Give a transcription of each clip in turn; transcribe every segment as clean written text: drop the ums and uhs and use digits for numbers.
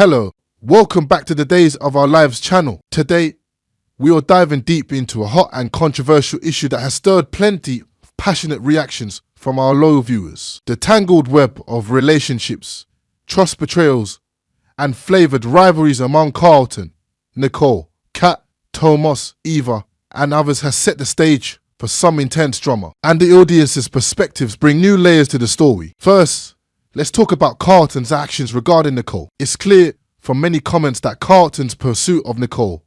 Hello, welcome back to the Days of Our Lives channel. Today, we are diving deep into a hot and controversial issue that has stirred plenty of passionate reactions from our loyal viewers. The tangled web of relationships, trust betrayals, and flavoured rivalries among Carlton, Nicole, Kat, Tomas, Eva, and others has set the stage for some intense drama, and the audience's perspectives bring new layers to the story. First, let's talk about Carlton's actions regarding Nicole. It's clear from many comments that Carlton's pursuit of Nicole,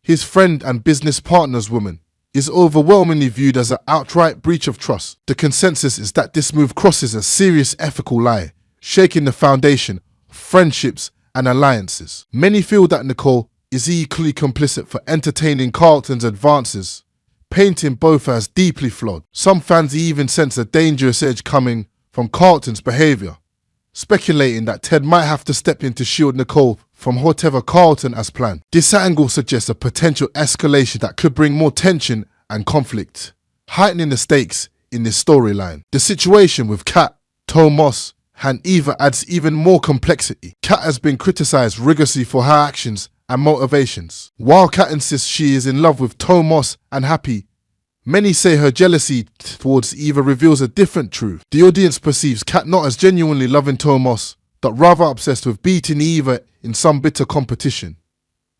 his friend and business partner's woman, is overwhelmingly viewed as an outright breach of trust. The consensus is that this move crosses a serious ethical line, shaking the foundation of friendships and alliances. Many feel that Nicole is equally complicit for entertaining Carlton's advances, painting both as deeply flawed. Some fans even sense a dangerous edge coming from Carlton's behaviour, speculating that Ted might have to step in to shield Nicole from whatever Carlton has planned. This angle suggests a potential escalation that could bring more tension and conflict, heightening the stakes in this storyline. The situation with Kat, Tomas, and Eva adds even more complexity. Kat has been criticised rigorously for her actions and motivations. While Kat insists she is in love with Tomas and happy, many say her jealousy towards Eva reveals a different truth. The audience perceives Kat not as genuinely loving Tomas, but rather obsessed with beating Eva in some bitter competition,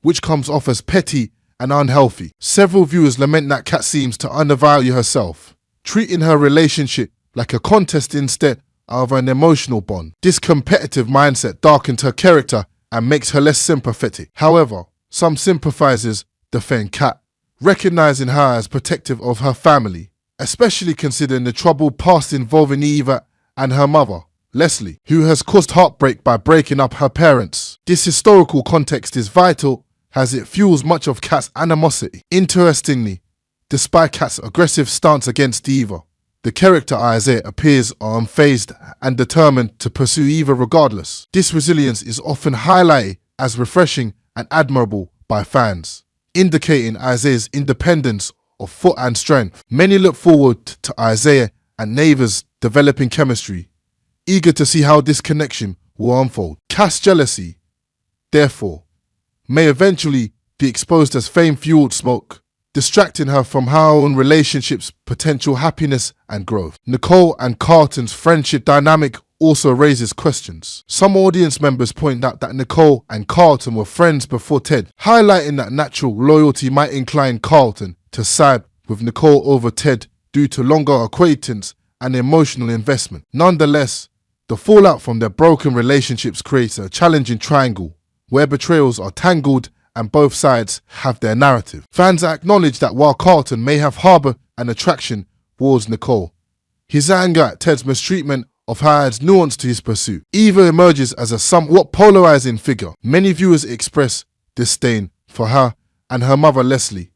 which comes off as petty and unhealthy. Several viewers lament that Kat seems to undervalue herself, treating her relationship like a contest instead of an emotional bond. This competitive mindset darkens her character and makes her less sympathetic. However, some sympathizers defend Kat, recognizing her as protective of her family, especially considering the troubled past involving Eva and her mother, Leslie, who has caused heartbreak by breaking up her parents. This historical context is vital as it fuels much of Kat's animosity. Interestingly, despite Kat's aggressive stance against Eva, the character Isaiah appears unfazed and determined to pursue Eva regardless. This resilience is often highlighted as refreshing and admirable by fans, indicating Isaiah's independence of foot and strength. Many look forward to Isaiah and Neva's developing chemistry, eager to see how this connection will unfold. Kat's jealousy, therefore, may eventually be exposed as fame-fueled smoke, distracting her from her own relationship's potential happiness and growth. Nicole and Carlton's friendship dynamic also raises questions. Some audience members point out that Nicole and Carlton were friends before Ted, highlighting that natural loyalty might incline Carlton to side with Nicole over Ted due to longer acquaintance and emotional investment. Nonetheless, the fallout from their broken relationships creates a challenging triangle where betrayals are tangled and both sides have their narrative. Fans acknowledge that while Carlton may have harbored an attraction towards Nicole, his anger at Ted's mistreatment of her adds nuance to his pursuit. Eva emerges as a somewhat polarizing figure. Many viewers express disdain for her and her mother Leslie,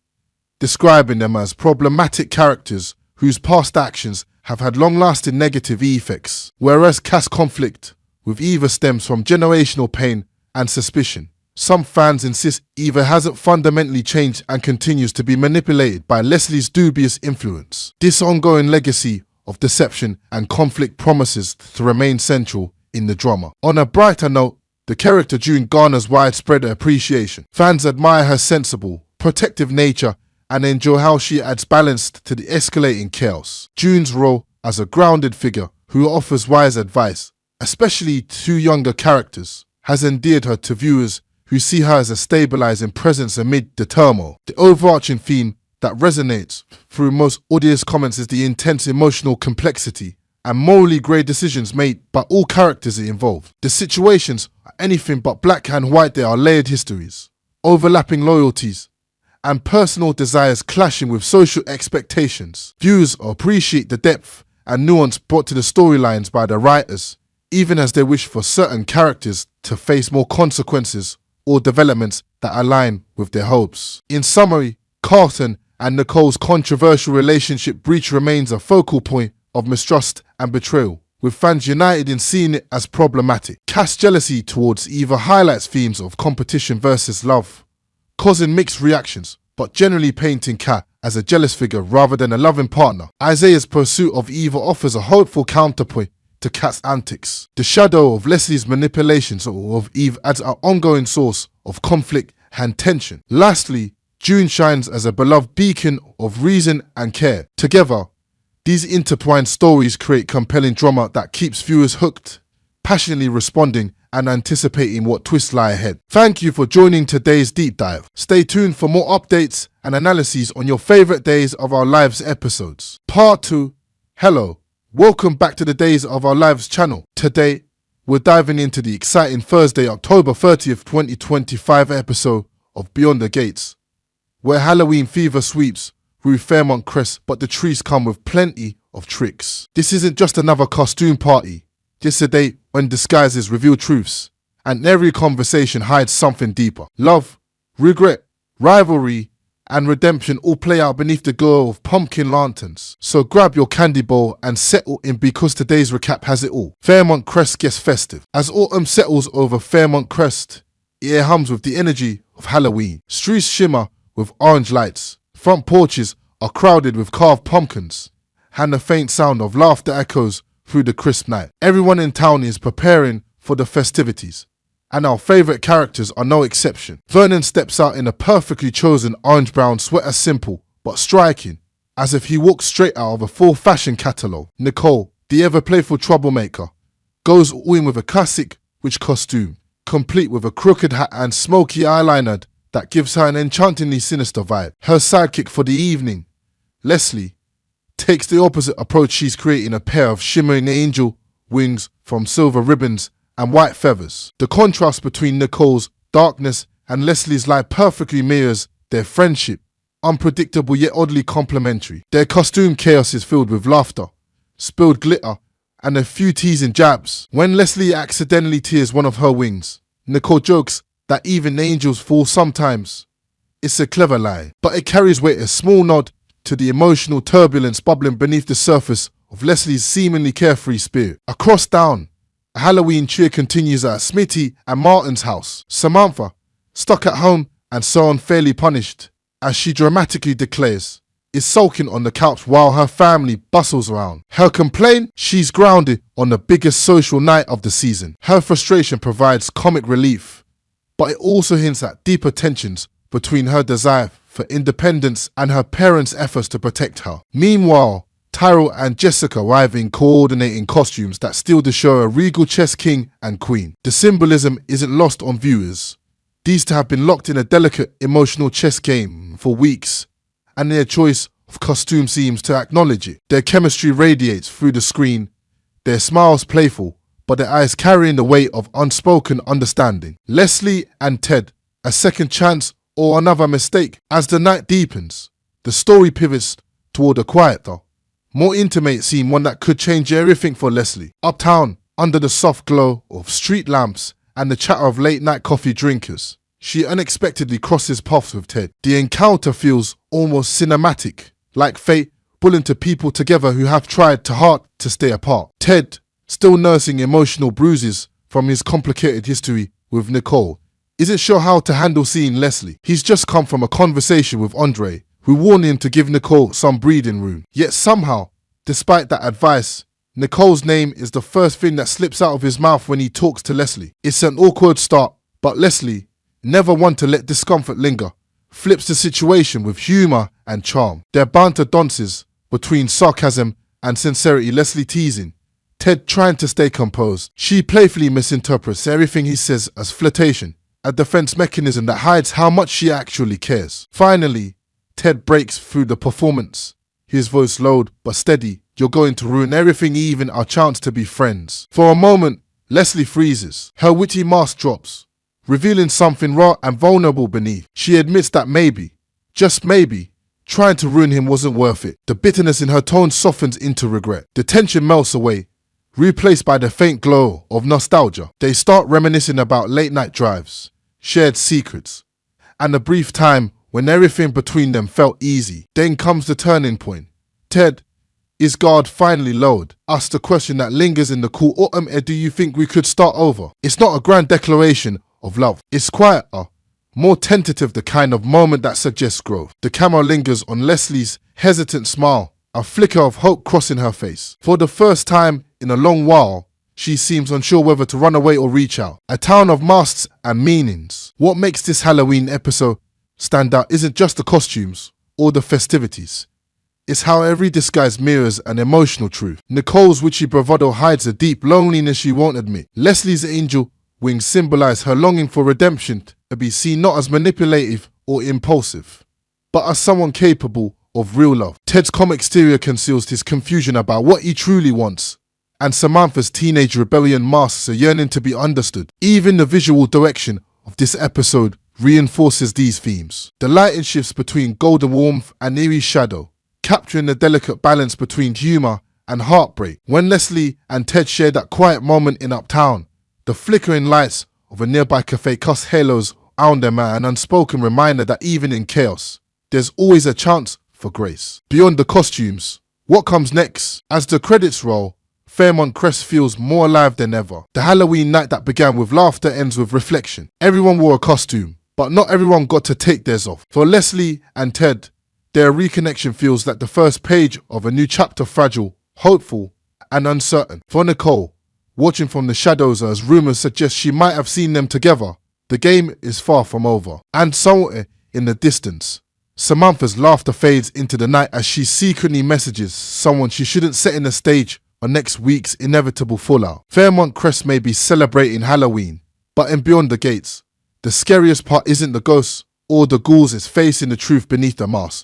describing them as problematic characters whose past actions have had long-lasting negative effects, whereas Kat's conflict with Eva stems from generational pain and suspicion. Some fans insist Eva hasn't fundamentally changed and continues to be manipulated by Leslie's dubious influence. This ongoing legacy of deception and conflict promises to remain central in the drama. On a brighter note, the character June garners widespread appreciation. Fans admire her sensible, protective nature and enjoy how she adds balance to the escalating chaos. June's role as a grounded figure who offers wise advice, especially to younger characters, has endeared her to viewers who see her as a stabilizing presence amid the turmoil. The overarching theme that resonates through most audience comments is the intense emotional complexity and morally grey decisions made by all characters involved. The situations are anything but black and white. They are layered histories, overlapping loyalties, and personal desires clashing with social expectations. Viewers appreciate the depth and nuance brought to the storylines by the writers, even as they wish for certain characters to face more consequences or developments that align with their hopes. In summary, Carlton and Nicole's controversial relationship breach remains a focal point of mistrust and betrayal, with fans united in seeing it as problematic. Kat's jealousy towards Eva highlights themes of competition versus love, causing mixed reactions, but generally painting Kat as a jealous figure rather than a loving partner. Isaiah's pursuit of Eva offers a hopeful counterpoint, to Kat's antics. The shadow of Leslie's manipulations of Eve adds an ongoing source of conflict and tension. Lastly, June shines as a beloved beacon of reason and care. Together, these intertwined stories create compelling drama that keeps viewers hooked, passionately responding and anticipating what twists lie ahead. Thank you for joining today's deep dive. Stay tuned for more updates and analyses on your favorite Days of Our Lives episodes. Part 2. Hello. Welcome back to the Days of Our Lives channel. Today, we're diving into the exciting Thursday, October 30th, 2025 episode of Beyond the Gates, where Halloween fever sweeps through Fairmont Crest, but the trees come with plenty of tricks. This isn't just another costume party. This is a day when disguises reveal truths, and every conversation hides something deeper. Love, regret, rivalry, and redemption all play out beneath the glow of pumpkin lanterns. So grab your candy bowl and settle in, because today's recap has it all. Fairmont Crest gets festive. As autumn settles over Fairmont Crest, it hums with the energy of Halloween. Streets shimmer with orange lights. Front porches are crowded with carved pumpkins, and the faint sound of laughter echoes through the crisp night. Everyone in town is preparing for the festivities, and our favourite characters are no exception. Vernon steps out in a perfectly chosen orange-brown sweater, simple but striking, as if he walked straight out of a full fashion catalogue. Nicole, the ever-playful troublemaker, goes all in with a classic witch costume, complete with a crooked hat and smoky eyeliner that gives her an enchantingly sinister vibe. Her sidekick for the evening, Leslie, takes the opposite approach. She's creating a pair of shimmering angel wings from silver ribbons and white feathers. The contrast between Nicole's darkness and Leslie's light perfectly mirrors their friendship, unpredictable yet oddly complementary. Their costume chaos is filled with laughter, spilled glitter, and a few teasing jabs. When Leslie accidentally tears one of her wings, Nicole jokes that even angels fall sometimes. It's a clever lie, but it carries weight, a small nod to the emotional turbulence bubbling beneath the surface of Leslie's seemingly carefree spirit. Across town, a Halloween cheer continues at Smitty and Martin's house. Samantha, stuck at home and so unfairly punished, as she dramatically declares, is sulking on the couch while her family bustles around. Her complaint? She's grounded on the biggest social night of the season. Her frustration provides comic relief, but it also hints at deeper tensions between her desire for independence and her parents' efforts to protect her. Meanwhile, Tyrell and Jessica arrive in coordinating costumes that steal the show a regal chess king and queen. The symbolism isn't lost on viewers. These two have been locked in a delicate emotional chess game for weeks, and their choice of costume seems to acknowledge it. Their chemistry radiates through the screen, their smiles playful, but their eyes carrying the weight of unspoken understanding. Leslie and Ted, a second chance or another mistake? As the night deepens, the story pivots toward a quieter, more intimate scene, one that could change everything for Leslie. Uptown, under the soft glow of street lamps and the chatter of late-night coffee drinkers, she unexpectedly crosses paths with Ted. The encounter feels almost cinematic, like fate pulling two people together who have tried too hard to stay apart. Ted, still nursing emotional bruises from his complicated history with Nicole, isn't sure how to handle seeing Leslie. He's just come from a conversation with Andre, who warned him to give Nicole some breathing room. Yet somehow, despite that advice, Nicole's name is the first thing that slips out of his mouth when he talks to Leslie. It's an awkward start, but Leslie, never one to let discomfort linger, flips the situation with humour and charm. Their banter dances between sarcasm and sincerity, Leslie teasing, Ted trying to stay composed. She playfully misinterprets everything he says as flirtation, a defense mechanism that hides how much she actually cares. Finally, Ted breaks through the performance, his voice low but steady. You're going to ruin everything, even our chance to be friends. For a moment, Leslie freezes. Her witty mask drops, revealing something raw and vulnerable beneath. She admits that maybe, just maybe, trying to ruin him wasn't worth it. The bitterness in her tone softens into regret. The tension melts away, replaced by the faint glow of nostalgia. They start reminiscing about late-night drives, shared secrets, and a brief time when everything between them felt easy. Then comes the turning point. Ted, his guard finally lowered, asks the question that lingers in the cool autumn air: do you think we could start over? It's not a grand declaration of love. It's quieter, more tentative, the kind of moment that suggests growth. The camera lingers on Leslie's hesitant smile, a flicker of hope crossing her face. For the first time in a long while, she seems unsure whether to run away or reach out. A town of masks and meanings. What makes this Halloween episode stand out isn't just the costumes or the festivities. It's how every disguise mirrors an emotional truth. Nicole's witchy bravado hides a deep loneliness she won't admit. Leslie's angel wings symbolize her longing for redemption, to be seen not as manipulative or impulsive, but as someone capable of real love. Ted's calm exterior conceals his confusion about what he truly wants, and Samantha's teenage rebellion masks a yearning to be understood. Even the visual direction of this episode reinforces these themes. The lighting shifts between golden warmth and eerie shadow, capturing the delicate balance between humor and heartbreak. When Leslie and Ted share that quiet moment in Uptown, the flickering lights of a nearby cafe cast halos around them, an unspoken reminder that even in chaos, there's always a chance for grace. Beyond the costumes, what comes next? As the credits roll, Fairmont Crest feels more alive than ever. The Halloween night that began with laughter ends with reflection. Everyone wore a costume, but not everyone got to take theirs off. For Leslie and Ted, their reconnection feels like the first page of a new chapter, fragile, hopeful, and uncertain. For Nicole, watching from the shadows as rumors suggest she might have seen them together, the game is far from over. And somewhere in the distance, Samantha's laughter fades into the night as she secretly messages someone she shouldn't set in the stage on next week's inevitable fallout. Fairmont Crest may be celebrating Halloween, but in Beyond the Gates, the scariest part isn't the ghosts or the ghouls, it's facing the truth beneath the mask.